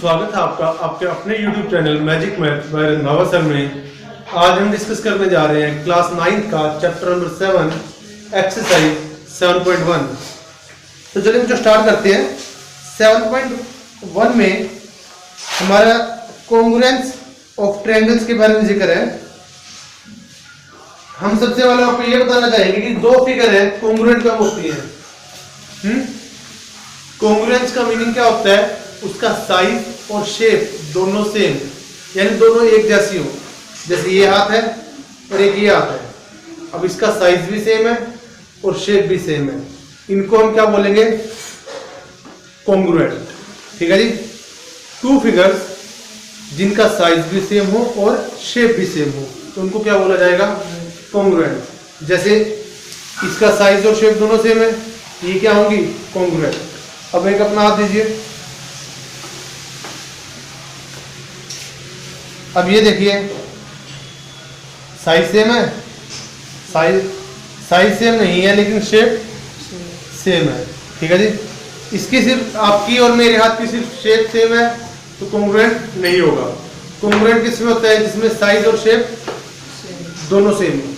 स्वागत है आपका आपके अपने YouTube channel magic math bye Randhawa sir में। आज हम डिस्कस करने जा रहे हैं क्लास 9 का चैप्टर नंबर 7 एक्सरसाइज 7.1। तो चलिए हम जो स्टार्ट करते हैं 7.1 में हमारा कॉन्ग्रुएंस ऑफ ट्रायंगल्स के बारे में जिक्र है। हम सबसे पहले आपको ये बताना चाहेंगे कि दो फिगर है कॉन्ग्रुएंट कब होती है। कॉन्ग्रुएंस का मीनिंग क्या होता है? उसका साइज और शेप दोनों सेम, यानी दोनों एक जैसी हो। जैसे ये हाथ है और एक ये हाथ है, अब इसका साइज भी सेम है और शेप भी सेम है। इनको हम क्या बोलेंगे? कॉन्ग्रुएंट। ठीक है जी। टू फिगर्स जिनका साइज भी सेम हो और शेप भी सेम हो तो उनको क्या बोला जाएगा? कॉन्ग्रुएंट। जैसे इसका साइज और शेप दोनों सेम है, ये क्या होंगी? कॉन्ग्रुएंट। अब एक अपना हाथ दीजिए। अब ये देखिए साइज सेम है, साइज सेम नहीं है लेकिन शेप सेम है। ठीक है जी। इसकी सिर्फ आपकी और मेरे हाथ की सिर्फ शेप सेम है तो कॉन्ग्रुएंट नहीं होगा। कॉन्ग्रुएंट किसमें होता है? जिसमें साइज और शेप दोनों सेम हो।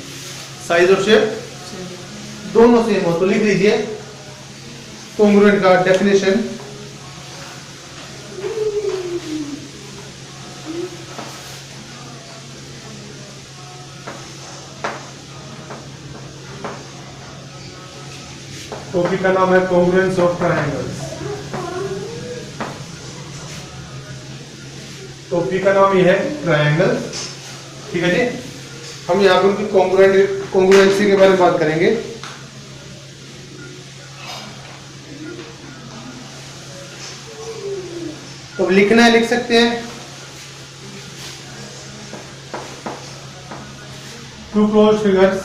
साइज और शेप दोनों सेम हो। तो लिख लीजिए कॉन्ग्रुएंट का डेफिनेशन। टॉपिक का नाम है कॉन्ग्रुएंस ऑफ ट्रायंगल्स। टॉपिक का नाम ये है ट्रायंगल। ठीक है जी। हम यहाँ पर उनकी कॉन्ग्रुएंसी के बारे में बात करेंगे। तो लिखना है, लिख सकते हैं। Two close figures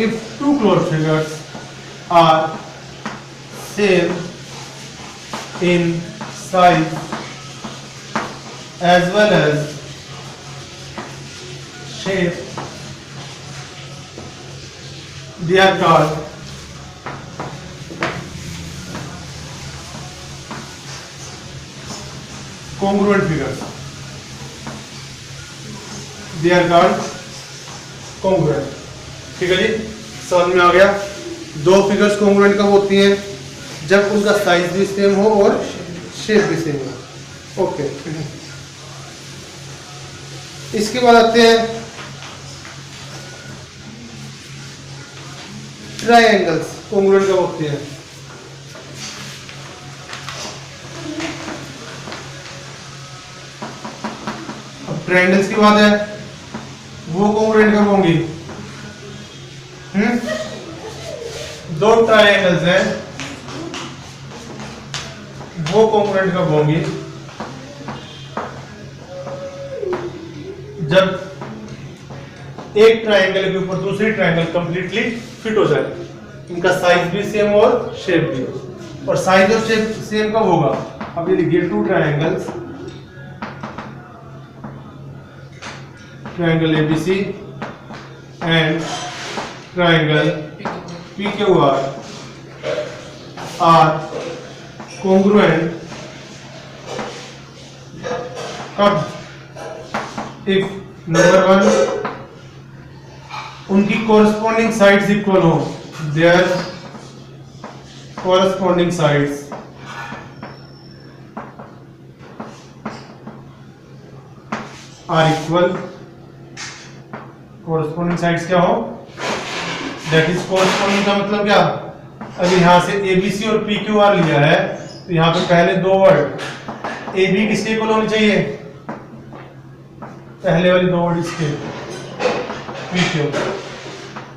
if two closed figures are same in size as well as shape, they are called congruent figures. They are called congruent. ठीक है जी। समझ में आ गया? दो फिगर्स कॉन्ग्रुएंट कब होती हैं? जब उनका साइज भी सेम हो और शेप भी सेम हो। ओके। इसके बाद आते हैं ट्रायंगल्स कॉन्ग्रुएंट कब होते हैं? अब ट्रायंगल्स की बात है, वो कॉन्ग्रुएंट कब होंगी? दो ट्रायंगल्स हैं, वो कॉन्ग्रुएंट कब होंगी? जब एक ट्रायंगल के ऊपर दूसरी ट्रायंगल कंप्लीटली फिट हो जाए, इनका साइज भी सेम और शेप भी। और साइज और शेप सेम कब होगा? अब ये लिखिए two triangles, triangle ABC and triangle PQR are congruent कब? if नंबर 1 उनकी corresponding sides इक्वल हो, their corresponding sides are equal। corresponding sides क्या हो? दैट इज कॉरस्पॉन्डिंग का मतलब क्या? अभी यहां से ABC और PQR लिया है तो यहां पे पहले दो वर्ड AB किसके इक्वल होनी चाहिए? पहले वाली दो वर्ड इसके PQ।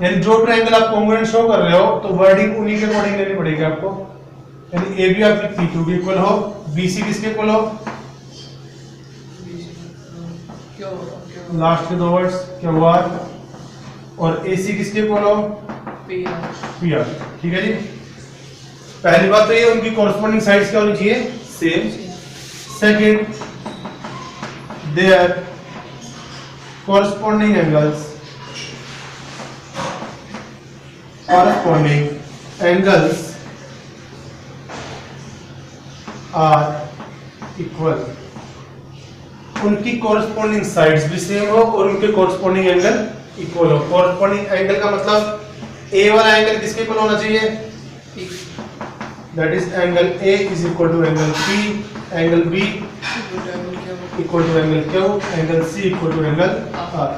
यानी जो ट्रायंगल आप कॉन्ग्रुएंट शो कर रहे हो तो वर्डिंग उन्हीं के अकॉर्डिंग लेनी पड़ेगी आपको। यानी AB और PQ के इक्वल हो, BC किसके इक्वल हो? लास्ट के दो वर्ड्स QR। और AC किसके इक्वल हो? PR। ठीक है जी। पहली बात तो ये उनकी कॉरस्पॉन्डिंग साइड्स क्या होनी चाहिए? Same. Second, their corresponding angles are equal। उनकी कॉरस्पॉन्डिंग साइड्स भी सेम हो और उनके कॉरस्पॉन्डिंग एंगल इक्वल हो। कॉरस्पॉन्डिंग एंगल का मतलब ए वाला एंगल किसके इक्वल होना चाहिए, that is angle A is equal to angle P, angle B equal to angle Q, angle C equal to angle R.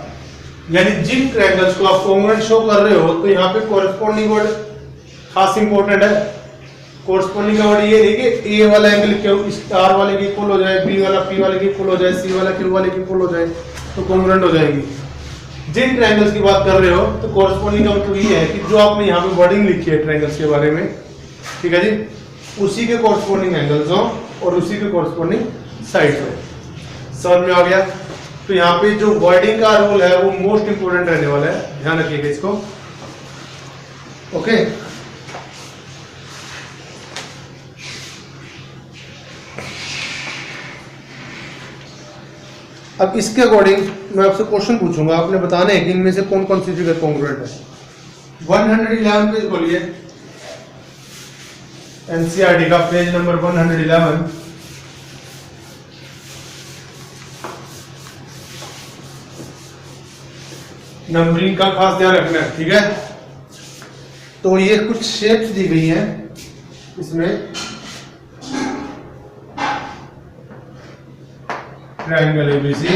यानी जिन ट्रायंगल्स को आप कॉन्ग्रुएंट शो कर रहे हो तो यहाँ पे कॉरस्पॉन्डिंग वर्ड खास इंपॉर्टेंट है। कॉरस्पॉन्डिंग का वर्ड ये देखिए, ए वाला एंगल क्यू आर वाले के इक्वल हो जाए, बी वाला पी वाले के इक्वल हो जाए, सी वाला क्यू वाले के इक्वल हो जाए तो कॉन्ग्रुएंट हो जाएगी। जिन ट्रायंगल्स की बात कर रहे हो तो कॉरस्पॉन्डिंग का मतलब ये है कि जो आपने यहाँ पे वर्डिंग लिखी है ट्रायंगल्स के बारे में, ठीक है जी, उसी के कॉरस्पॉन्डिंग एंगल्स हो और उसी के कॉरस्पॉन्डिंग साइड्स हो। समझ में आ गया? तो यहाँ पे जो वर्डिंग का रोल है वो मोस्ट इंपोर्टेंट रहने वाला है, ध्यान रखिएगा इसको। ओके, अब इसके अकॉर्डिंग मैं आपसे क्वेश्चन पूछूंगा, आपने बताना है कि इनमें से कौन कौन सी फिगर कॉन्ग्रुएंट है। 111 पेज बोलिए, एनसीईआरटी का पेज नंबर 111। नंबरिंग का खास ध्यान रखना है, ठीक है। तो ये कुछ शेप्स दी गई हैं इसमें, ट्रायंगल एबीसी,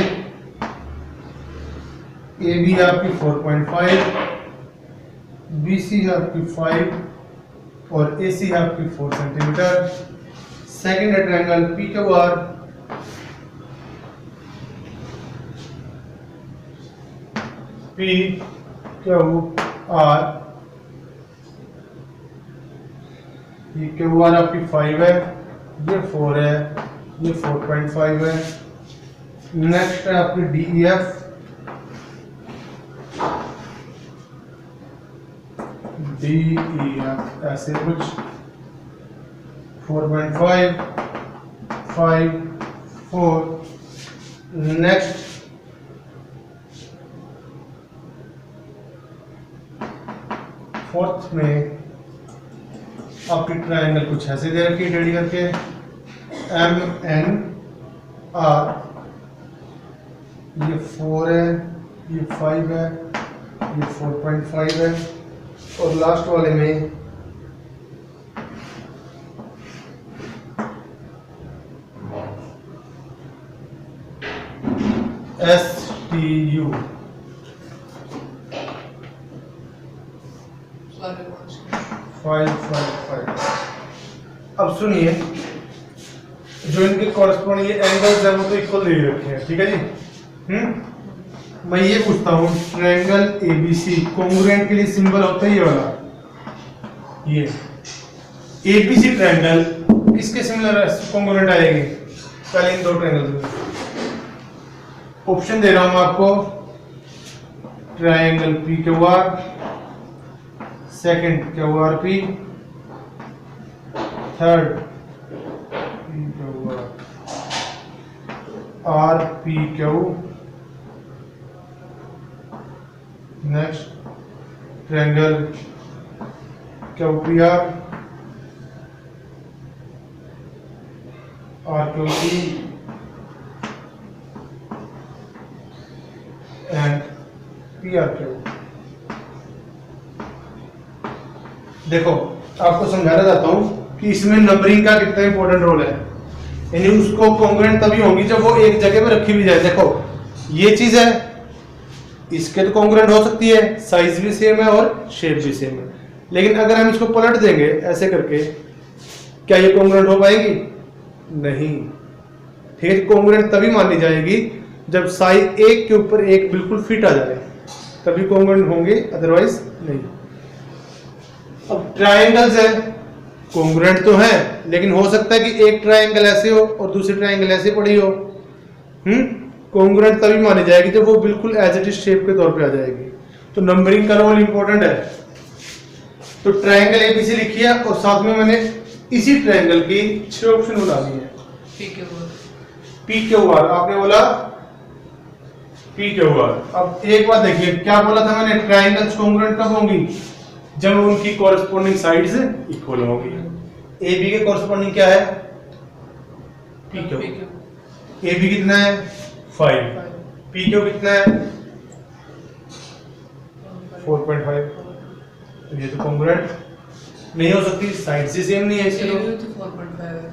ए बी आपकी 4.5, बीसी है आपकी 5 और एसी है आपकी 4 सेंटीमीटर। सेकेंड है triangle P Q R, P Q R, ये क्यू आर आपकी 5 है, ये 4 है, ये 4.5 है। नेक्स्ट है आपकी DEF, ऐसे कुछ 4.5, 5, 4। नेक्स्ट फोर्थ में आपकी ट्रायंगल कुछ ऐसे दे रखी है टेढ़ी करके, MNR, ये 4 है, ये 5 है, ये 4.5 है और लास्ट वाले में STU। अब सुनिए, जो इनके कॉरस्पॉन्डिंग एंगल्स है वो तो इक्वल दे रखे हैं, ठीक है जी। मैं ये पूछता हूँ, ट्रायंगल एबीसी कॉन्ग्रुएंट के लिए सिंबल होता है ये वाला, ये एबीसी ट्रायंगल किसके सिमिलर कॉन्ग्रुएंट आएगी? पहले इन दो ट्रायंगल्स में ऑप्शन दे रहा हूं आपको, triangle P Q R, second Q R P, third R P Q, next triangle Q P R Q P and P R Q. देखो आपको समझाना चाहता हूं कि इसमें नंबरिंग का कितना इंपॉर्टेंट रोल है, यानी उसको कॉन्ग्रुएंट तभी होंगी जब वो एक जगह पे रखी भी जाए। देखो ये चीज है, इसके तो कॉन्ग्रुएंट हो सकती है, साइज भी सेम है और शेप भी सेम है, लेकिन अगर हम इसको पलट देंगे ऐसे करके, क्या ये कॉन्ग्रुएंट हो पाएगी? नहीं। ठीक, कॉन्ग्रुएंट तभी मानी जाएगी जब साइज एक के ऊपर एक बिल्कुल फिट आ जाए, तभी कॉन्ग्रुएंट होंगे, अदरवाइज नहीं। अब ट्रायंगल्स है, कॉन्ग्रुएंट तो है, लेकिन हो सकता है कि एक ट्रायंगल ऐसे हो और दूसरी ट्रायंगल ऐसे पड़ी हो। कॉन्ग्रुएंट तभी मानी जाएगी जब वो बिल्कुल एज इट इज शेप के तौर पे आ जाएगी। तो नंबरिंग का रोल इंपॉर्टेंट है। तो ट्रायंगल एबीसी लिखी है और साथ में मैंने इसी ट्रायंगल की 6 ऑप्शन बता दिए हैं। पी क्यू आर आपने बोला पी क्यू आर। अब एक बात देखिए, क्या बोला था मैंने, ट्रायंगल्स कॉन्ग्रुएंट कब होंगी, जब उनकी कॉरेस्पॉन्डिंग साइड्स इक्वल होंगी। ए बी के कॉरेस्पॉन्डिंग क्या है, पी क्यू। ए बी कितना है 5, पी क्यू कितना है 4.5। तो ये तो कॉन्ग्रुएंट नहीं हो सकती, साइड से सेम नहीं है इसके तो 4.5 है।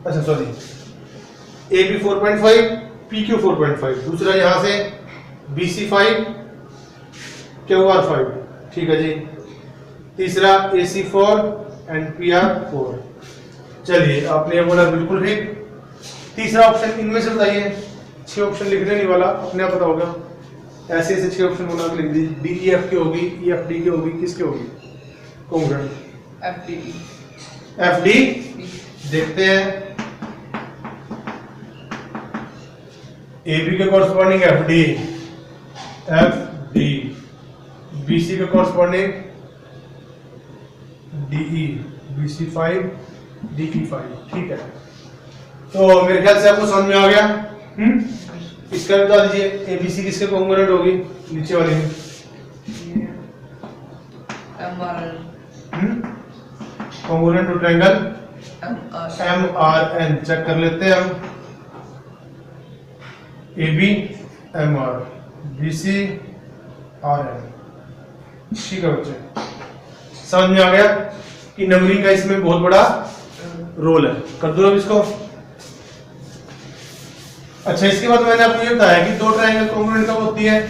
अच्छा sorry, A B 4.5, P Q 4.5, दूसरा यहाँ से बी सी 5, क्यू आर 5, ठीक है जी। तीसरा ए सी 4 एंड पी आर 4। चलिए आपने ये बोला बिल्कुल ठीक। तीसरा ऑप्शन इनमें से बताइए, 6 ऑप्शन लिखने नहीं वाला, अपने आप पता होगा, ऐसे ऐसे 6 ऑप्शन बना के लिख दीजिए। डी ई एफ की होगी, ई एफ डी की होगी, किसकी होगी congruent, F D F D. देखते हैं, ए बी के corresponding F D, F D, B C के corresponding DE, B C 5, DE 5, ठीक है। तो मेरे ख्याल से आपको समझ में आ गया। इसका भी बता दीजिए, ए बी सी किसके कॉन्ग्रुएंट होगी, नीचे वाले में congruent to triangle M R N. Check कर लेते हैं हम, A B M R, B C R N, ठीक है बच्चे। समझ में आ गया कि नंबरिंग का इसमें बहुत बड़ा रोल है। कर दो अब इसको। अच्छा, इसके बाद मैंने आपको ये बताया कि दो ट्रायंगल कॉन्ग्रुएंट कब होती है,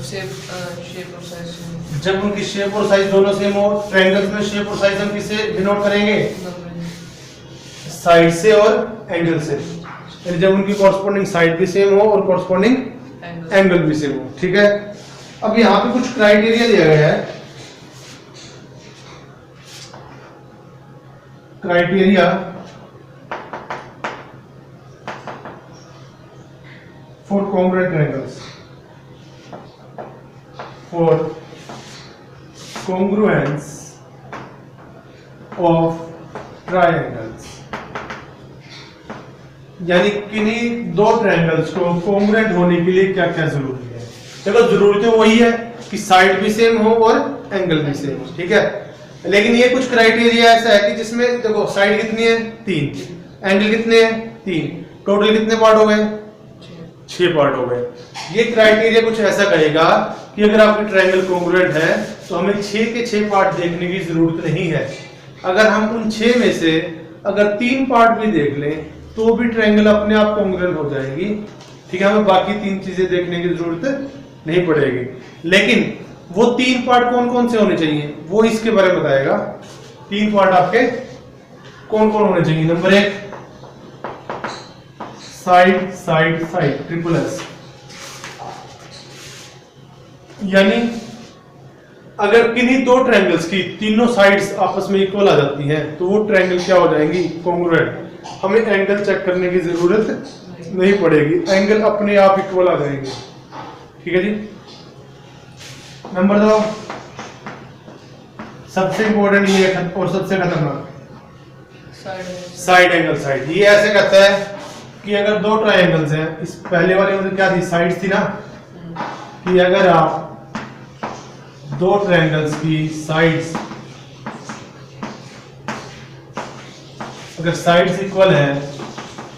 शेप और साइज जब उनकी शेप और साइज दोनों सेम हो। ट्रायंगल्स में शेप और साइज हम किससे डिनोट करेंगे, साइड से और एंगल से, यानी जब उनकी कॉरस्पॉन्डिंग साइड भी सेम हो और कॉरस्पॉन्डिंग एंगल भी सेम हो, ठीक है। अब यहाँ पे कुछ क्राइटेरिया दिया गया है, criteria for congruent triangles, for congruence of triangles, यानी किन्हीं दो ट्रायंगल्स को कॉन्ग्रुएंट होने के लिए क्या क्या जरूरी है। देखो जरूरी तो वही है कि साइड भी सेम हो और एंगल भी सेम हो, ठीक है। लेकिन ये कुछ क्राइटेरिया ऐसा है कि जिसमें देखो साइड कितनी है 3, एंगल कितने हैं 3, टोटल कितने पार्ट हो गए 6 पार्ट हो गए। ये क्राइटेरिया कुछ ऐसा कहेगा कि अगर आपकी ट्रायंगल कॉन्ग्रुएंट है तो हमें 6 के 6 पार्ट देखने की जरूरत नहीं है। अगर हम उन 6 में से अगर 3 पार्ट भी देख लें तो भी ट्रायंगल अपने आप कॉन्ग्रुएंट हो जाएगी, ठीक है। हमें बाकी 3 चीजें देखने की जरूरत नहीं पड़ेगी। लेकिन वो 3 पार्ट कौन कौन से होने चाहिए वो इसके बारे में बताएगा। 3 पार्ट आपके कौन कौन होने चाहिए। Number 1 side side side, triple S, यानी अगर किन्हीं दो ट्रायंगल्स की तीनों साइड्स आपस में इक्वल आ जाती हैं तो वो ट्रायंगल क्या हो जाएंगी कॉन्ग्रुएंट। हमें एंगल चेक करने की जरूरत नहीं पड़ेगी, एंगल अपने आप इक्वल आ जाएंगे, ठीक है जी। नंबर 2 सबसे इंपॉर्टेंट ये और सबसे खतरनाक साइड एंगल साइड। ये ऐसे कहता है कि अगर दो ट्रायंगल्स हैं, इस पहले वाले में क्या थी साइड्स थी ना, कि अगर आप दो ट्रायंगल्स की साइड्स अगर साइड्स इक्वल है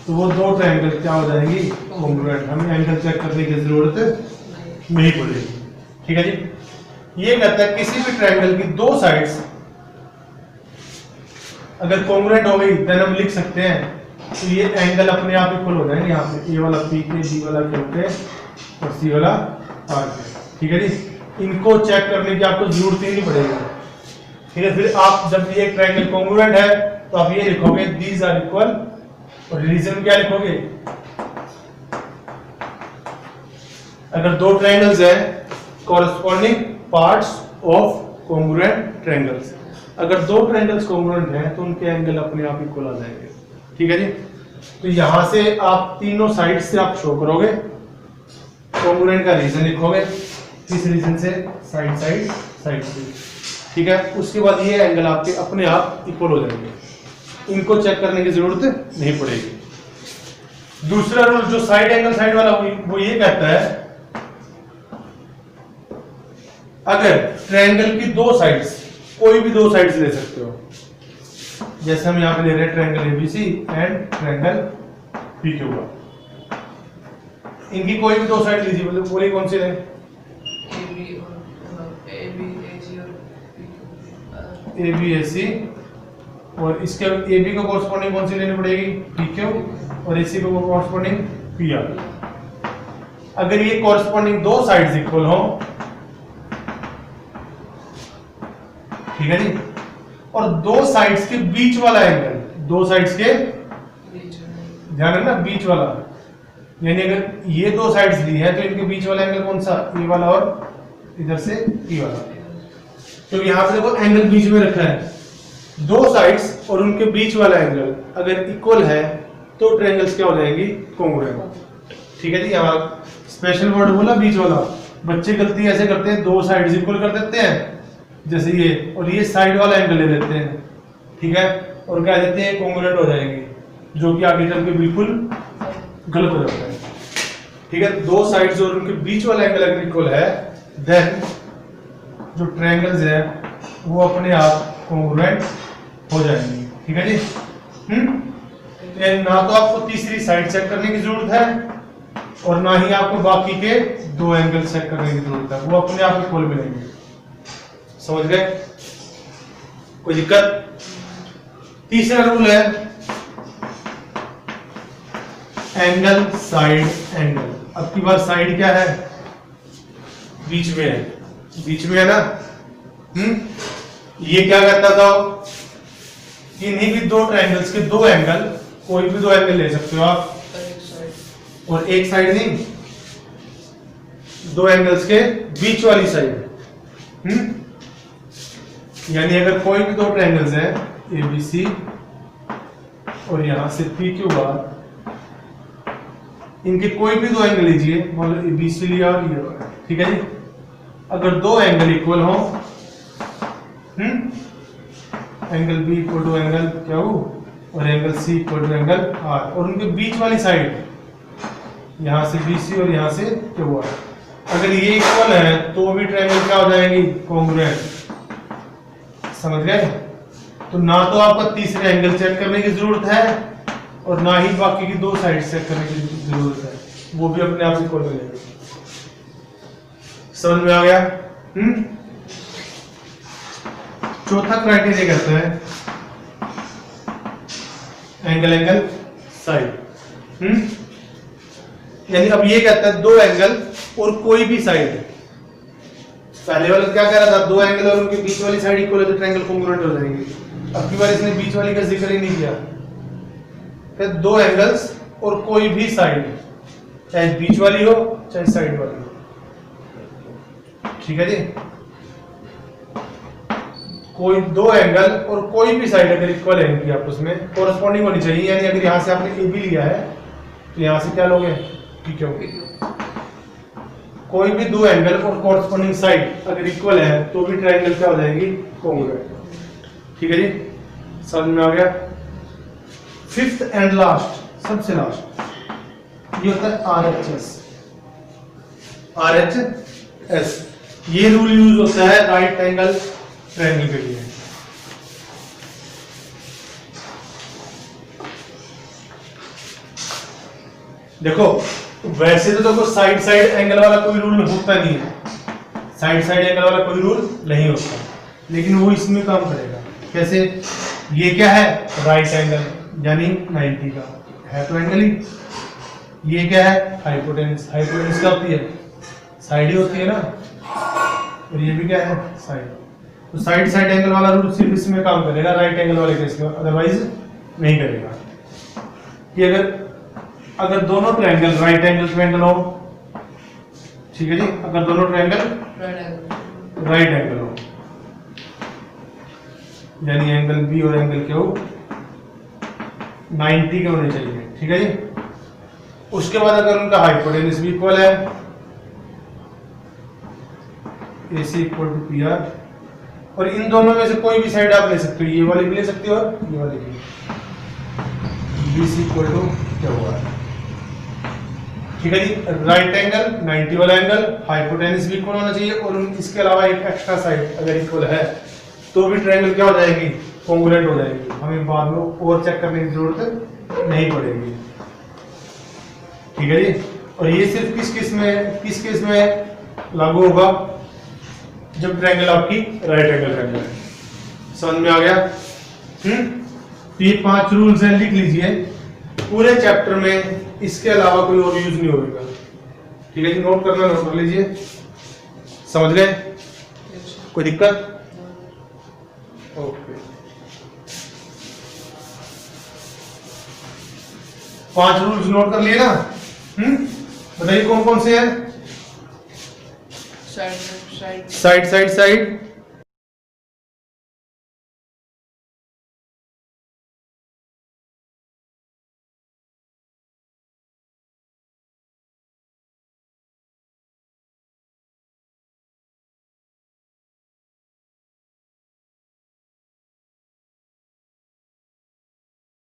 तो वो दो ट्रायंगल क्या हो जाएंगी कॉन्ग्रुएंट। हमें एंगल चेक करने की जरूरत नहीं पड़ेगी, ठीक है जी। ये कहता है किसी भी ट्रायंगल की दो साइड्स अगर कॉन्ग्रुएंट हो गई देन हम लिख सकते हैं तो ये एंगल अपने आप इक्वल हो जाएंगे। यहाँ पे ए वाला पी के, बी वाला क्यू के और सी वाला आर के, ठीक है जी। इनको चेक करने की आपको जरूरत ही नहीं पड़ेगी, ठीक है। फिर आप जब ये ट्रायंगल कॉन्ग्रुएंट है तो आप ये लिखोगे दीज आर इक्वल, और रीजन क्या लिखोगे, अगर दो ट्रायंगल्स हैं corresponding parts of congruent triangles, अगर दो ट्रायंगल्स कॉन्ग्रुएंट हैं तो उनके एंगल अपने आप इक्वल आ जाएंगे, ठीक है जी। तो यहां से आप तीनों साइड से आप शो करोगे, कॉन्ग्रुएंट का रीजन लिखोगे, इस रीजन से साइड साइड साइड से, ठीक है। उसके बाद ये एंगल आपके अपने आप इक्वल हो जाएंगे, इनको चेक करने की जरूरत नहीं पड़ेगी। दूसरा रूल जो साइड एंगल साइड वाला वो ये कहता है, अगर ट्रायंगल की दो साइड्स, कोई भी दो साइड्स ले सकते हो, जैसे हम यहां पे ले रहे हैं triangle ABC and triangle PQ का, इनकी कोई भी दो साइड लीजिए, मतलब बोलिए कौन सी है? ए बी ए सी, और इसके ए बी को कॉरस्पॉन्डिंग कौन सी लेनी पड़ेगी? पी क्यू, और ए सी को कॉरस्पॉन्डिंग पी आर। अगर ये कॉरस्पॉन्डिंग दो साइड्स इक्वल हो, ठीक है जी, और दो साइड्स के बीच वाला एंगल, दो साइड्स के ध्यान है ना बीच वाला, यानी अगर ये दो साइड्स ली है तो इनके बीच वाला एंगल कौन सा? ए वाला, और इधर से पी वाला। तो यहां पे देखो एंगल बीच में रखा है, दो साइड्स और उनके बीच वाला एंगल अगर इक्वल है तो ट्रायंगल्स क्या हो जाएंगी? कॉन्ग्रुएंट। ठीक है जी, यहाँ स्पेशल वर्ड बोला बीच वाला, बच्चे गलती ऐसे करते हैं, दो साइड्स इक्वल कर देते हैं जैसे ये, और ये साइड वाला एंगल ले लेते हैं, ठीक है, और कह देते हैं कॉन्ग्रुएंट हो जाएंगे, जो कि आगे चल के बिल्कुल गलत हो जाता है। ठीक है, दो साइड्स और उनके बीच वाला एंगल अगर इक्वल है, देन जो ट्रायंगल्स है वो अपने आप कॉन्ग्रुएंट हो जाएंगे। ठीक है जी, ना तो आपको तीसरी साइड चेक करने की जरूरत है और ना ही आपको बाकी के दो एंगल चेक करने की जरूरत है, वो अपने आप इक्वल मिलेंगे। समझ गए? कोई दिक्कत? तीसरा रूल है एंगल साइड एंगल। अब की बार साइड क्या है? बीच में है, बीच में है ना। ये क्या कहता था? इन्हीं भी दो ट्रायंगल्स के दो एंगल, कोई भी दो एंगल ले सकते हो आप, और एक साइड नहीं, दो एंगल्स के बीच वाली साइड। यानी अगर कोई भी दो ट्रायंगल्स है ए बी सी और यहां से पी क्यू बार, इनके कोई भी दो एंगल लीजिए, मान लो ए बी सी लिया और ये, ठीक है जी। अगर दो एंगल इक्वल हो, angle B equal to angle क्या हो, और angle C equal to angle R, और उनके बीच वाली साइड यहां से बी सी और यहां से क्यू आर, अगर ये इक्वल है तो भी ट्रायंगल क्या हो जाएंगी? कॉन्ग्रुएंट। समझ गए? तो ना तो आपको तीसरे एंगल चेक करने की जरूरत है और ना ही बाकी की दो साइड चेक करने की जरूरत है, वो भी अपने आप इक्वल मिलेंगे। समझ में आ गया? चौथा क्राइटेरिया कहते हैं एंगल एंगल साइड। यानी अब ये कहता है दो एंगल और कोई भी साइड। पहले वाला क्या कह रहा था? दो एंगल और उनके बीच वाली साइड इक्वल है तो ट्रायंगल कॉन्ग्रुएंट हो जाएंगे। अब की बार इसने बीच वाली का जिक्र ही नहीं किया, फिर दो एंगल्स और कोई भी साइड, चाहे बीच वाली हो चाहे साइड वाली हो। ठीक है जी, कोई दो एंगल और कोई भी साइड अगर इक्वल है इनकी आपस में, कोरस्पॉन्डिंग होनी चाहिए। यानी अगर यहां से आपने ए बी लिया है तो यहां से क्या लोगे? P Q. कोई भी दो एंगल और कोरस्पॉन्डिंग साइड अगर इक्वल है तो भी ट्रायंगल क्या हो जाएगी? कॉन्ग्रुएंट। ठीक है जी, समझ में आ गया? फिफ्थ एंड लास्ट, सबसे लास्ट ये होता है RHS। RHS ये रूल यूज होता है राइट एंगल ट्रायंगल के लिए। देखो वैसे तो देखो साइड साइड एंगल वाला कोई रूल होता नहीं है, साइड साइड एंगल वाला कोई रूल नहीं होता, लेकिन वो इसमें काम करेगा। कैसे? ये क्या है? राइट एंगल, यानी 90 का है तो एंगल ही। ये क्या है? हाइपोटेन्यूस। हाइपोटेन्यूस क्या होती है? साइड ही होती है ना, और ये भी क्या है? साइड। तो साइड साइड एंगल वाला रूल सिर्फ इसमें काम करेगा, राइट एंगल वाले केस में, अदरवाइज नहीं करेगा। कि अगर दोनों ट्रायंगल राइट एंगल ट्रायंगल हो, ठीक है जी, अगर दोनों ट्रायंगल राइट एंगल हो, यानी एंगल बी और एंगल क्या हो? 90 के होने चाहिए। ठीक है जी। उसके बाद अगर उनका हाइपोटेन्यूस भी इक्वल है, AC इक्वल टू PR, और इन दोनों में से कोई भी साइड आप ले सकते हो, ये वाली भी ले सकते हो और ये वाली भी। BC इक्वल टू क्या हुआ? ठीक है जी। राइट एंगल 90 वाला एंगल, हाइपोटेन्यूज भी इक्वल होना चाहिए और इसके अलावा एक एक्स्ट्रा साइड अगर इक्वल है तो भी ट्रायंगल क्या हो जाएगी, कॉन्ग्रुएंट हो जाएगी। हमें बाद में और चेक करने की जरूरत नहीं पड़ेगी। ठीक है जी। और ये सिर्फ किस केस में लागू होगा, जब ट्रायंगल आपकी राइट एंगल ट्रायंगल है। समझ में आ गया? तो ये 5 रूल्स हैं, लिख लीजिए। पूरे चैप्टर में इसके अलावा कोई और यूज नहीं होगा। ठीक है जी, नोट करना, नोट कर लीजिए। समझ गए? Yes, sir. कोई दिक्कत? ओके। 5 रूल्स नोट कर लिए ना? बताइए कौन कौन से हैं? Side, side side side